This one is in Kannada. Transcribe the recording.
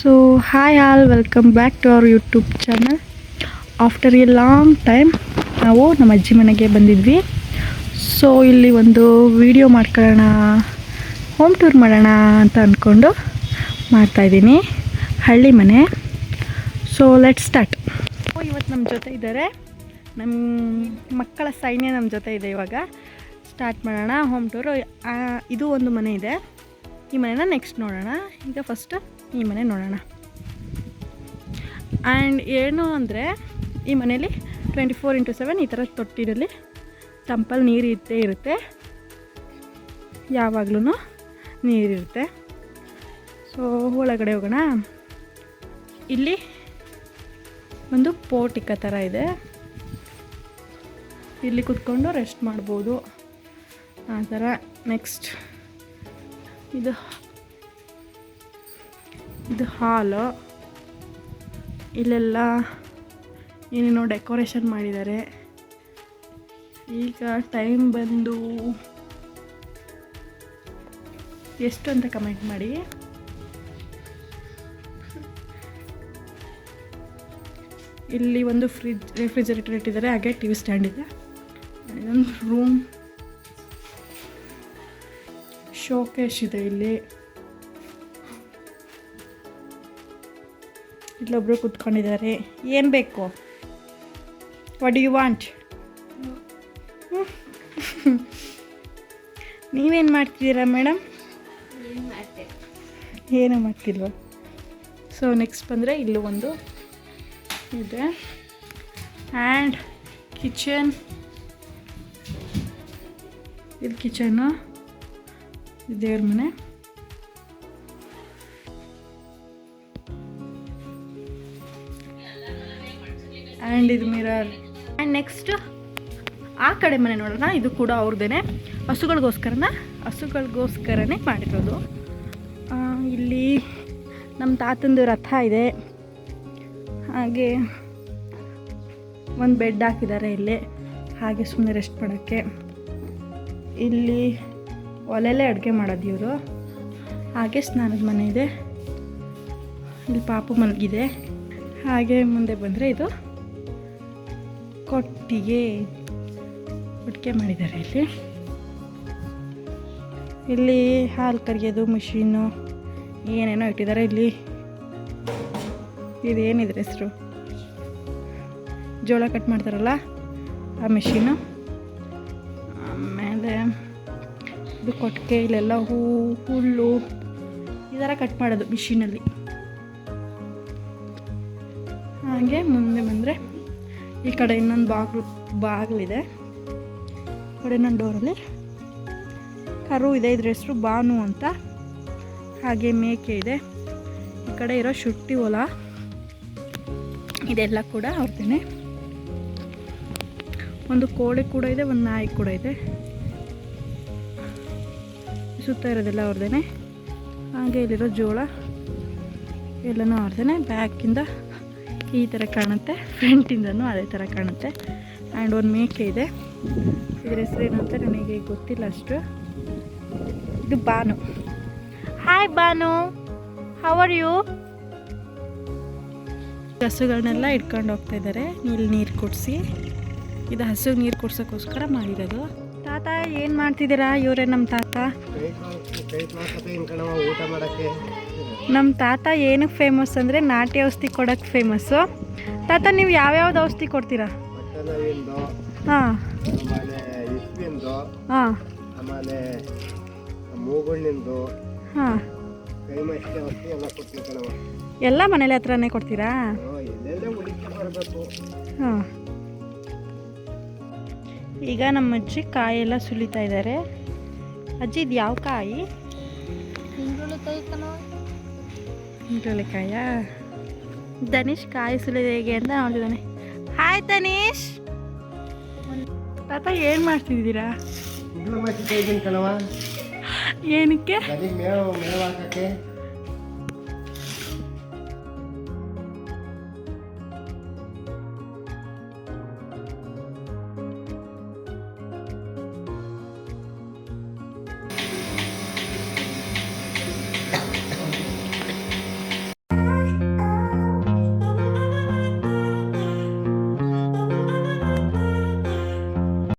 So, hi all, welcome back to our YouTube channel. After A long time ನಾವು ನಮ್ಮ ಅಜ್ಜಿ ಮನೆಗೆ ಬಂದಿದ್ವಿ. ಸೊ ಇಲ್ಲಿ ಒಂದು ವಿಡಿಯೋ ಮಾಡ್ಕೊಳ್ಳೋಣ, ಹೋಮ್ ಟೂರ್ ಮಾಡೋಣ ಅಂತ ಅಂದ್ಕೊಂಡು ಮಾಡ್ತಾಯಿದ್ದೀನಿ. ಹಳ್ಳಿ ಮನೆ. So let's start. ಇವತ್ತು ನಮ್ಮ ಜೊತೆ ಇದ್ದಾರೆ, ನಮ್ಮ ಮಕ್ಕಳ ಸೈನ್ಯ ನಮ್ಮ ಜೊತೆ ಇದೆ. ಇವಾಗ ಸ್ಟಾರ್ಟ್ ಮಾಡೋಣ ಹೋಮ್ ಟೂರು. ಇದು ಒಂದು ಮನೆ ಇದೆ, ಈ ಮನೆನ ನೆಕ್ಸ್ಟ್ ನೋಡೋಣ. ಈಗ ಫಸ್ಟು ಈ ಮನೆ ನೋಡೋಣ. ಆ್ಯಂಡ್ ಏನು ಅಂದರೆ ಈ ಮನೇಲಿ 24x7 ಈ ಥರ ತೊಟ್ಟಿನಲ್ಲಿ ತಂಪಲ್ಲಿ ನೀರು ಇದ್ದೇ ಇರುತ್ತೆ, ಯಾವಾಗಲೂ ನೀರಿರುತ್ತೆ. ಸೊ ಒಳಗಡೆ ಹೋಗೋಣ. ಇಲ್ಲಿ ಒಂದು ಪೋರ್ಟಿಕ ಥರ ಇದೆ, ಇಲ್ಲಿ ಕುತ್ಕೊಂಡು ರೆಸ್ಟ್ ಮಾಡ್ಬೋದು ಆ ಥರ. ನೆಕ್ಸ್ಟ್ ಇದು ಹಾಲು. ಇಲ್ಲೆಲ್ಲ ಏನೇನೋ ಡೆಕೋರೇಷನ್ ಮಾಡಿದ್ದಾರೆ. ಈಗ ಟೈಮ್ ಬಂದು ಎಷ್ಟು ಅಂತ ಕಮೆಂಟ್ ಮಾಡಿ. ಇಲ್ಲಿ ಒಂದು ರೆಫ್ರಿಜರೇಟರ್ ಇಟ್ಟಿದ್ದಾರೆ, ಹಾಗೆ ಟಿ ವಿ ಸ್ಟ್ಯಾಂಡ್ ಇದೆ. ಇದೊಂದು ರೂಮ್, ಶೋಕೇಶ್ ಇದೆ. ಇಲ್ಲೊಬ್ರು ಕೂತ್ಕೊಂಡಿದ್ದಾರೆ. ಏನು ಬೇಕು? What do you want? ನೀವೇನು ಮಾಡ್ತಿದ್ದೀರಾ ಮೇಡಮ್? ಏನು ಮಾಡ್ತಿಲ್ವ? ಸೊ ನೆಕ್ಸ್ಟ್ ಬಂದರೆ ಇಲ್ಲೂ ಒಂದು ಇದೆ. ಆ್ಯಂಡ್ ಕಿಚನ್, ಇದು ಕಿಚನ್ನು, ದೇವ್ರ ಮನೆ. ಆ್ಯಂಡ್ ಇದು ಮಿರರ್. ಆ್ಯಂಡ್ ನೆಕ್ಸ್ಟ್ ಆ ಕಡೆ ಮನೆ ನೋಡೋಣ. ಇದು ಕೂಡ ಅವ್ರದ್ದೇ, ಹಸುಗಳಿಗೋಸ್ಕರನೇ ಮಾಡಿರೋದು. ಇಲ್ಲಿ ನಮ್ಮ ತಾತಂದು ರಥ ಇದೆ, ಹಾಗೆ ಒಂದು ಬೆಡ್ ಹಾಕಿದ್ದಾರೆ ಇಲ್ಲಿ, ಹಾಗೆ ಸುಮ್ಮನೆ ರೆಸ್ಟ್ ಮಾಡೋಕ್ಕೆ. ಇಲ್ಲಿ ಒಲೆಯಲ್ಲೇ ಅಡುಗೆ ಮಾಡೋದು ಇವರು. ಹಾಗೆ ಸ್ನಾನದ ಮನೆ ಇದೆ, ಇಲ್ಲಿ ಪಾಪು ಮಲಗಿದೆ. ಹಾಗೆ ಮುಂದೆ ಬಂದರೆ ಇದು ಕೊಟ್ಟಿಗೆ ಮಾಡಿದ್ದಾರೆ. ಇಲ್ಲಿ ಹಾಲು ಕರಿಯೋದು ಮಿಷಿನ್ನು ಏನೇನೋ ಇಟ್ಟಿದ್ದಾರೆ. ಇಲ್ಲಿ ಇದೇನಿದ್ರೆ ಹೆಸರು, ಜೋಳ ಕಟ್ ಮಾಡ್ತಾರಲ್ಲ ಆ ಮಿಷಿನ್ನು. ಆಮೇಲೆ ಇದು ಕೊಟ್ಟಿಗೆ, ಇಲ್ಲೆಲ್ಲ ಹುಲ್ಲು ಈ ಥರ ಕಟ್ ಮಾಡೋದು ಮಿಷಿನಲ್ಲಿ. ಹಾಗೆ ಮುಂದೆ ಬಂದರೆ ಈ ಕಡೆ ಇನ್ನೊಂದು ಬಾಗಿಲಿದೆ, ಕಡೆ ಇನ್ನೊಂದು ಡೋರಲ್ಲಿ ಕರು ಇದೆ, ಇದ್ರ ಹೆಸರು ಬಾನು ಅಂತ. ಹಾಗೆ ಮೇಕೆ ಇದೆ. ಈ ಕಡೆ ಇರೋ ಶುಟ್ಟಿ ಹೊಲ, ಇದೆಲ್ಲ ಕೂಡ ಅವ್ರದ್ದೇ. ಒಂದು ಕೋಳಿ ಕೂಡ ಇದೆ, ಒಂದು ನಾಯಿ ಕೂಡ ಇದೆ. ಸುತ್ತ ಇರೋದೆಲ್ಲ ಅವ್ರದ್ದೇ. ಹಾಗೆ ಇಲ್ಲಿರೋ ಜೋಳ ಎಲ್ಲನೂ ಅವ್ರದ್ದೇ. ಬ್ಯಾಕಿಂದ ಈ ಥರ ಕಾಣುತ್ತೆ, ಫ್ರಂಟಿಂದನೂ ಅದೇ ಥರ ಕಾಣುತ್ತೆ. ಆ್ಯಂಡ್ ಒಂದು ಮೇಕೆ ಇದೆ, ಇದ್ರ ಹೆಸರು ಏನಂತ ನನಗೆ ಗೊತ್ತಿಲ್ಲ ಅಷ್ಟು. ಇದು Banu. Hi Banu, how are you? ಹಸುಗಳನ್ನೆಲ್ಲ ಇಟ್ಕೊಂಡು ಹೋಗ್ತಾ ಇದ್ದಾರೆ ಇಲ್ಲಿ ನೀರು ಕುಡಿಸಿ. ಇದು ಹಸುಗೆ ನೀರು ಕುಡ್ಸೋಕ್ಕೋಸ್ಕರ ಮಾಡಿರೋದು. ತಾತ ಏನು ಮಾಡ್ತಿದ್ದೀರಾ? ಇವರೇ ನಮ್ಮ ತಾತ. ನಮ್ಮ ತಾತ ಏನಕ್ಕೆ ಫೇಮಸ್ ಅಂದರೆ ನಾಟಿ ಔಷಧಿ ಕೊಡೋಕ್ಕೆ ಫೇಮಸ್ಸು. ತಾತ ನೀವು ಯಾವ್ಯಾವ್ದು ಔಷಧಿ ಕೊಡ್ತೀರಾ? ಹಾಂ ಹಾಂ ಹಾಂ, ಎಲ್ಲ ಮನೇಲಿ ಹತ್ರನೇ ಕೊಡ್ತೀರಾ? ಹಾಂ. ಈಗ ನಮ್ಮ ಅಜ್ಜಿ ಕಾಯೆಲ್ಲ ಸುಲಿತಾ ಇದ್ದಾರೆ. ಅಜ್ಜಿ ಇದು ಯಾವ ಕಾಯಿ? ಹಿಂಡುಳಿಕಾಯ. ಧನೀಶ್ ಕಾಯಿ ಸುಲಿದ ಹೇಗೆ ಅಂತ ನೋಡಿದ್ದಾನೆ. ಹಾಯ್ ಧನೀಶ್. ತಾತ ಏನು ಮಾಡ್ತಿದ್ದೀರಾ? ಏನಕ್ಕೆ?